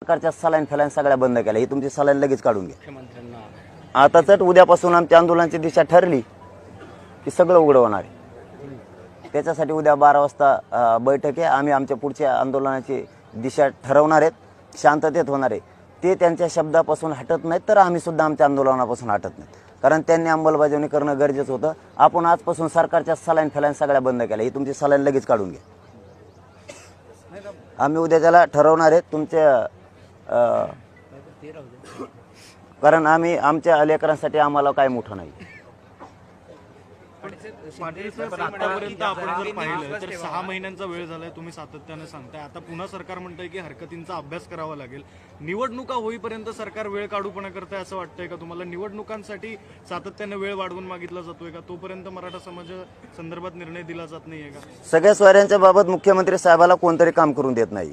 सरकारच्या सलाईन फॅलाईन सगळ्या बंद केल्या. ही तुमची सलाईन लगेच काढून घ्या. आताच उद्यापासून आमच्या आंदोलनाची दिशा ठरली की सगळं उघडं होणार आहे. त्याच्यासाठी उद्या 12 वाजता बैठक आहे. आम्ही आमच्या पुढच्या आंदोलनाची दिशा ठरवणार आहेत. शांततेत होणार आहे. ते त्यांच्या शब्दापासून हटत नाहीत तर आम्ही सुद्धा आमच्या आंदोलनापासून हटत नाहीत. कारण त्यांनी अंमलबजावणी करणं गरजेचं होतं. आपण आजपासून सरकारच्या सलाईन फॅलाईन सगळ्या बंद केल्या. ही तुमची सलाईन लगेच काढून घ्या. आम्ही उद्या त्याला ठरवणार आहेत तुमच्या कारण आम्ही आमच्या लेकरांसाठी आम्हाला काय मोठं नाही. पाटील साहेब, आतापर्यंत आपण जर पाहिलं तर 6 महिन्यांचा वेळ झालाय. तुम्ही सातत्याने सांगताय. आता पुन्हा सरकार म्हणतंय की हरकतींचा अभ्यास करावा लागेल. निवडणुका होईपर्यंत सरकार वेळ काढूपणा करताय असं वाटतंय का तुम्हाला? निवडणुकांसाठी सातत्याने वेळ वाढवून मागितला जातोय का? तोपर्यंत मराठा समाजा संदर्भात निर्णय दिला जात नाहीये का? सगळ्या स्वाऱ्यांच्या बाबत मुख्यमंत्री साहेबाला कोणतरी काम करून देत नाही.